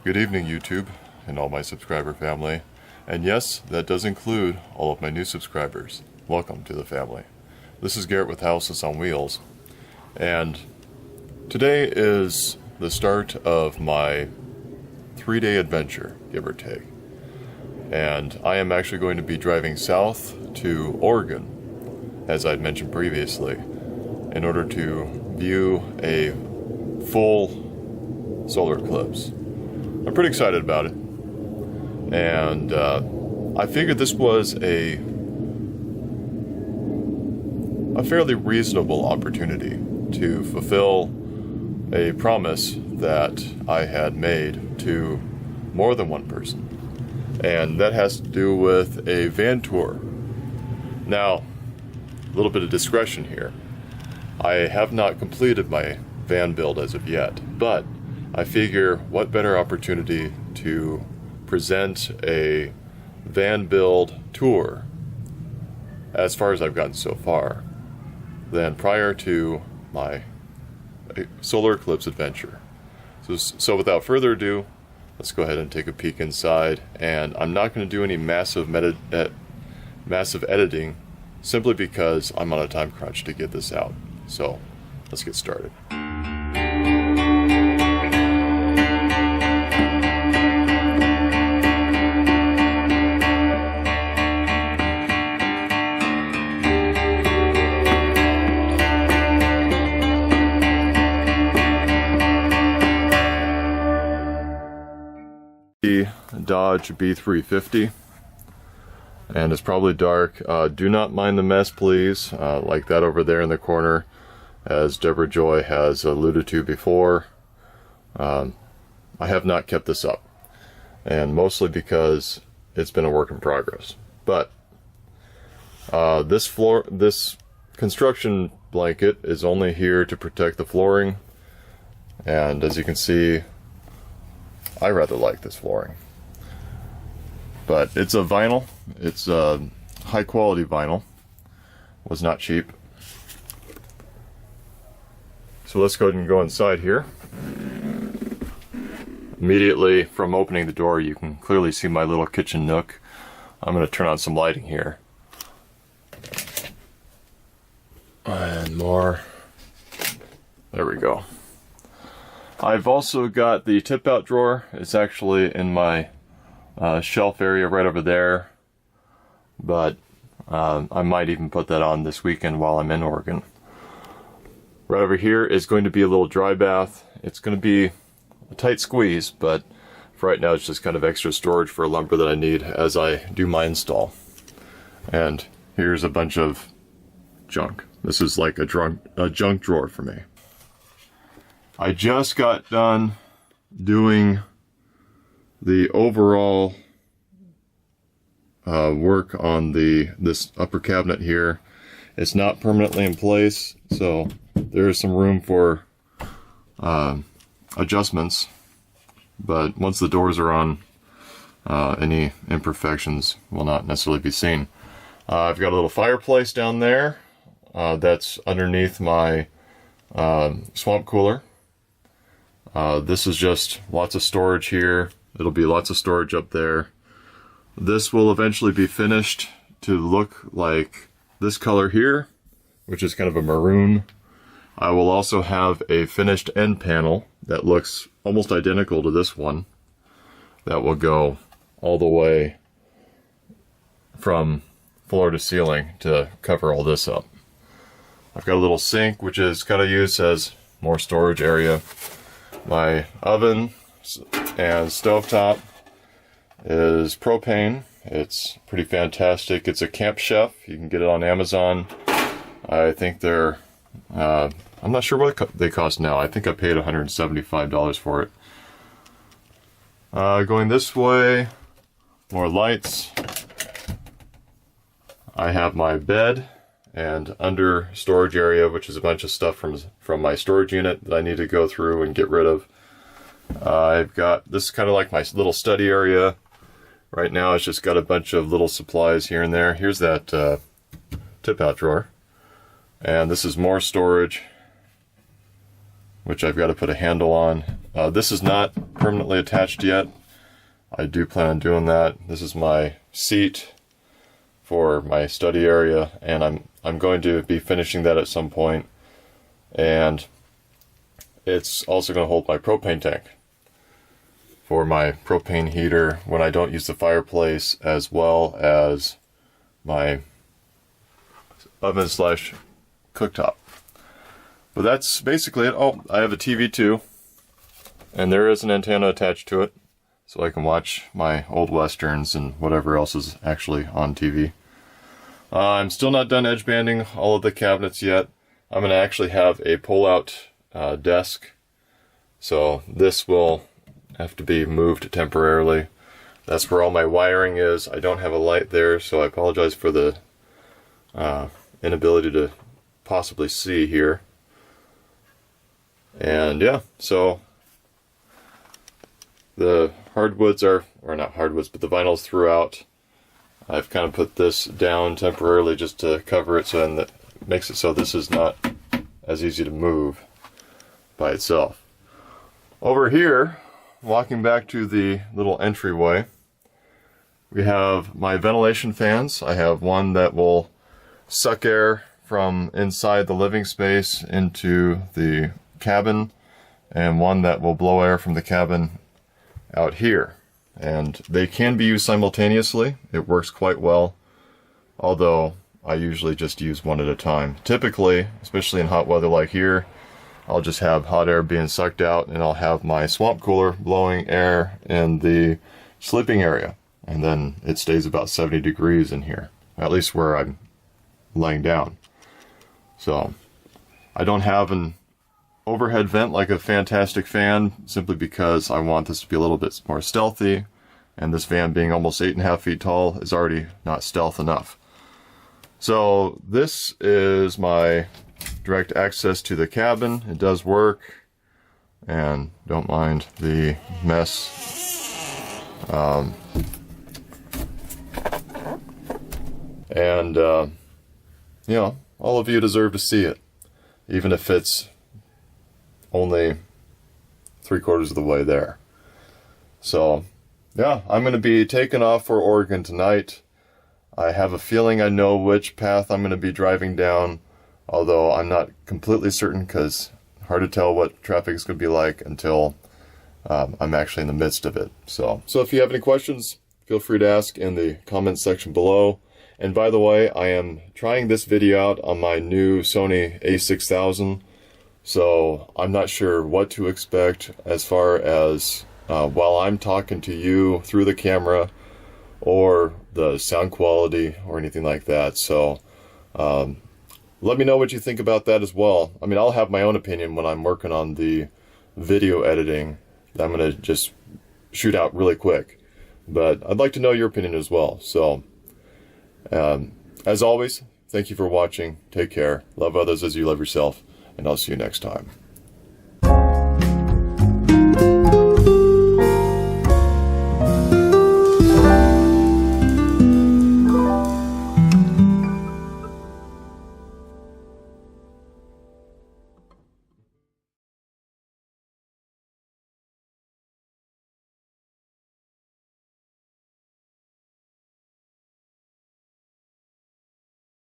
Good evening, YouTube, and all my subscriber family. And yes, that does include all of my new subscribers. Welcome to the family. This is Garrett with Houseless on Wheels, and today is the start of my 3-day adventure, give or take. And I am actually going to be driving south to Oregon, as I'd mentioned previously, in order to view a full solar eclipse. I'm pretty excited about it, and I figured this was a fairly reasonable opportunity to fulfill a promise that I had made to more than one person, and that has to do with a van tour. Now, a little bit of discretion here. I have not completed my van build as of yet, but I figure what better opportunity to present a van build tour, as far as I've gotten so far, than prior to my solar eclipse adventure. So without further ado, let's go ahead and take a peek inside. And I'm not going to do any massive editing, simply because I'm on a time crunch to get this out. So let's get started. Dodge B350, and it's probably dark. Do not mind the mess, please, like that over there in the corner, as Deborah Joy has alluded to before. I have not kept this up, and mostly because it's been a work in progress. But this construction blanket is only here to protect the flooring, and as you can see, I rather like this flooring. But it's a vinyl. It's a high quality vinyl. Was not cheap. So let's go ahead and go inside here. Immediately from opening the door, you can clearly see my little kitchen nook. I'm going to turn on some lighting here. And more. There we go. I've also got the tip out drawer. It's actually in my shelf area right over there, but I might even put that on this weekend while I'm in Oregon. Right over here is going to be a little dry bath. It's going to be a tight squeeze, but for right now it's just kind of extra storage for lumber that I need as I do my install. And here's a bunch of junk. This is like a junk drawer for me. I just got done doing the overall work on this upper cabinet here. It's not permanently in place, so there is some room for adjustments, but once the doors are on, any imperfections will not necessarily be seen. I've got a little fireplace down there that's underneath my swamp cooler. This is just lots of storage here. It'll be lots of storage up there. This will eventually be finished to look like this color here, which is kind of a maroon. I will also have a finished end panel that looks almost identical to this one. That will go all the way from floor to ceiling to cover all this up. I've got a little sink, which is kind of used as more storage area. My oven and stovetop is propane. It's pretty fantastic. It's a Camp Chef. You can get it on Amazon. I think they're, I'm not sure what they cost now. I think I paid $175 for it. Going this way, more lights. I have my bed and under storage area, which is a bunch of stuff from my storage unit that I need to go through and get rid of. I've got this kind of like my little study area. Right now it's just got a bunch of little supplies here and there. Here's that tip out drawer. And this is more storage. which I've got to put a handle on. This is not permanently attached yet. I do plan on doing that. This is my seat for my study area, and I'm going to be finishing that at some point. And it's also going to hold my propane tank for my propane heater when I don't use the fireplace, as well as my oven slash cooktop. But that's basically it. Oh, I have a TV too, and there is an antenna attached to it, so I can watch my old westerns and whatever else is actually on TV. I'm still not done edge banding all of the cabinets yet. I'm going to actually have a pull-out desk, so this will have to be moved temporarily. That's where all my wiring is. I don't have a light there, so I apologize for the inability to possibly see here. And yeah, so the hardwoods are, or not hardwoods, but the vinyls throughout. I've kind of put this down temporarily just to cover it, so that makes it so this is not as easy to move by itself. Over here, walking back to the little entryway, we have my ventilation fans. I have one that will suck air from inside the living space into the cabin, and one that will blow air from the cabin out here. And they can be used simultaneously. It works quite well, although I usually just use one at a time. Typically, especially in hot weather like here, I'll just have hot air being sucked out, and I'll have my swamp cooler blowing air in the sleeping area, and then it stays about 70 degrees in here, at least where I'm laying down. So I don't have an overhead vent like a Fantastic fan, simply because I want this to be a little bit more stealthy, and this fan being almost 8.5 feet tall is already not stealth enough. So this is my direct access to the cabin. It does work, and don't mind the mess. You know, all of you deserve to see it, even if it's only 3/4 of the way there. So yeah, I'm going to be taking off for Oregon tonight. I have a feeling I know which path I'm going to be driving down, although I'm not completely certain, because hard to tell what traffic is going to be like until I'm actually in the midst of it. So if you have any questions, feel free to ask in the comments section below. And by the way, I am trying this video out on my new Sony a6000, so I'm not sure what to expect as far as while I'm talking to you through the camera, or the sound quality or anything like that. So let me know what you think about that as well. I mean, I'll have my own opinion when I'm working on the video editing that I'm going to just shoot out really quick, but I'd like to know your opinion as well. So as always, thank you for watching. Take care. Love others as you love yourself, and I'll see you next time.